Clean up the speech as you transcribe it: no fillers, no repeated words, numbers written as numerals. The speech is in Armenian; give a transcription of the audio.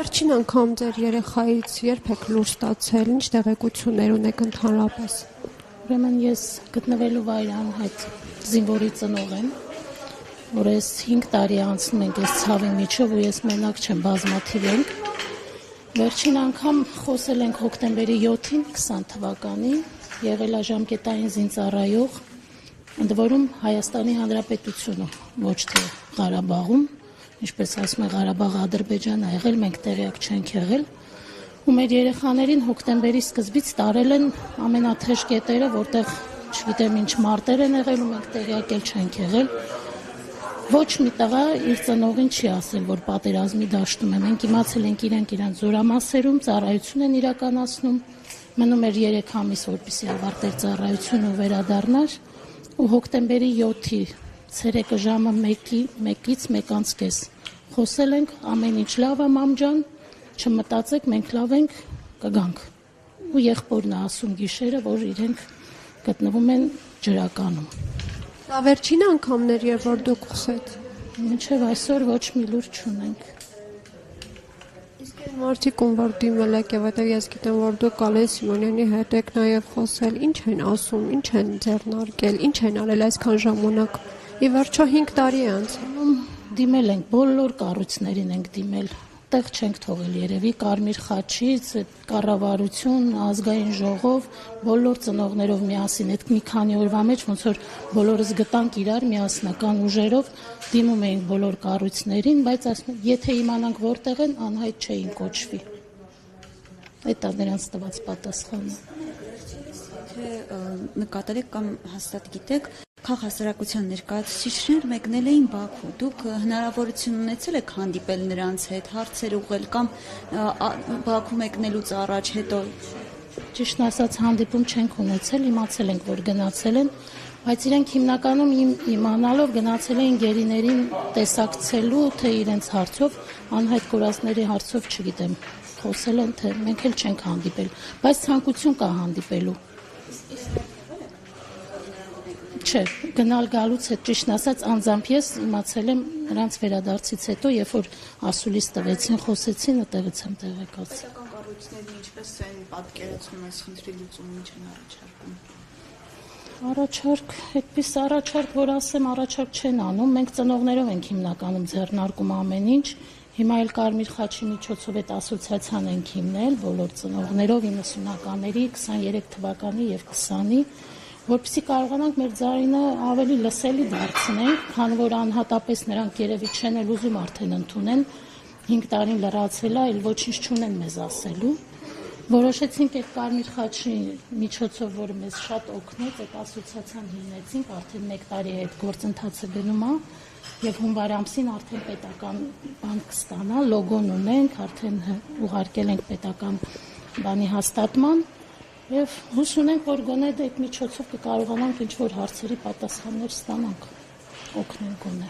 Վերջին անգամ ձեր երեխայից երբ եք լուր ստացել, ինչ տեղեկություններ ունեք ընդհանրապես։ Ուրեմն ես գտնվելու վայր անհայտ զինվորի ծնող եմ, որ ես 5 տարի անցնում ենք այս ցավի միջով ու ես մենակ չեմ, բազմաթիվ ենք։ Վերջին անգամ խոսել ենք հոկտեմբերի 7-ին 20 թվականին, եղել է ժամկետային զինծառայող, ընդ որում Հայաստանի Հանրապետությունը, ոչ թե Ղարաբաղում, ինչպես ասում է Ղարաբաղը Ադրբեջանն է եղել, մենք տեղյակ չենք եղել, ու մեր երեխաներին հոկտեմբերի սկզբից տարել են ամենաթեժ կետերը, որտեղ չգիտեմ ինչ մարտեր են եղել ու մենք տեղյակ էլ չենք եղել։ Ոչ մի տղա իր ծնողին չի ասել, որ պատերազմի դաշտում է։ Մենք իմացել ենք իրենք իրանց զորամասերում ծառայություն են իրականացնում, մնում էր 3 ամիս, որպեսզի ավարտեր ծառայությունը ու վերադառնար, ու հոկտեմբերի 7-ի ցերեկը ժամը 1-ից 1:30 խոսել ենք, ամեն ինչ լավ է, մամ ջան, չմտածեք, մենք լավ ենք, կգանք։ Ու եղբորն է ասում գիշերը, որ իրենք գտնվում են ջրականում։ Դա վերջին անգամն էր, երբ որ դուք խոսեք։ Մինչև այսօր ոչ մի լուր չունենք։ Իսկ այն մարդիկ, ում որ դիմել եք, եւ հետո ես գիտեմ, որ դուք Ալեն Սիմոնյանի հետ եք նաեւ խոսել, ինչ են ասում, ինչ են ձեռնարկել, ինչ են արել այսքան ժամանակ։ Ի վերջո 5 տարի է անցել։ Դիմել ենք, բոլոր կառույցներին ենք դիմել, տեղ չենք թողել երևի, Կարմիր խաչից, կառավարություն, ազգային ժողով, բոլոր ծնողներով միասին, այդ մի քանի օրվա մեջ ոնց որ բոլորս գտանք իրար միասնական ուժերով, դիմում էինք բոլոր կառույցներին, բայց ասում եթե իմանանք որտեղ են, անհայտ չէին կոչվի։ Այդ է նրանց տված պատասխանը։ Թե նկատել եք կամ հաստատ գիտեք, քաղաքասարակության ներկայացուցիչներ մեկնել էին Բաքու։ Դուք հնարավորություն ունեցել եք հանդիպել նրանց հետ, հարցեր ուղղել կամ Բաքու մեկնելուց առաջ հետո։ Ճիշտն ասած հանդիպում չենք ունեցել, իմացել ենք, որ գնացել են, բայց իրենք հիմնականում իմանալով գնացել էին գերիներին տեսակցելու, թե իրենց հարցով, անհայտ կորածների հարցով չգիտեմ, խոսել են, թե մենք էլ չենք հանդիպել, բայց ցանկություն կա հանդիպելու։ Չէ, գնալ գալուց հետ ճիշտն ասած անձամբ ես իմացել եմ նրանց վերադարձից հետո, երբ որ ասուլիս տվեցին, խոսեցին, այդտեղից եմ տեղեկացել։ Պետական կառույցները ինչպես են պատկերացնում այս խնդրի լուծումը, ինչ են առաջարկում։ Առաջարկ, այդպես առաջարկ, որ ասեմ, առաջարկ չեն անում, մենք ծնողներով ենք հիմնականում ձեռնարկում ամեն ինչ, հիմա էլ Կարմիր խաչի միջոցով այդ ասոցիացիան ենք հիմնել, բոլոր ծնողներով 90-ականների, 23 թվականի եւ 20-ի, որպեսզի կարողանանք մեր ձայնը ավելի լսելի դարձնենք, քանի որ անհատապես նրանք երևի չեն էլ ուզում արդեն ընդունեն, 5 տարին լրացել է, այլ ոչինչ չունեն մեզ ասելու։ Որոշեցինք այդ Կարմիր խաչի միջոցով, որը մեզ շատ օգնեց, այդ ասոցիացիան հիմնեցինք, արդեն 1 տարի է այդ գործընթացը գնում է, եւ հունվար ամսին արդեն պետական բան կստանա, լոգոն ունենք, արդեն ուղարկել ենք պետական բանի հաստատման եւ հույս ունենք, որ գոնե այդ միջոցով կկարողանանք ինչ-որ հարցերի պատասխաններ ստանանք, օգնենք գոնե։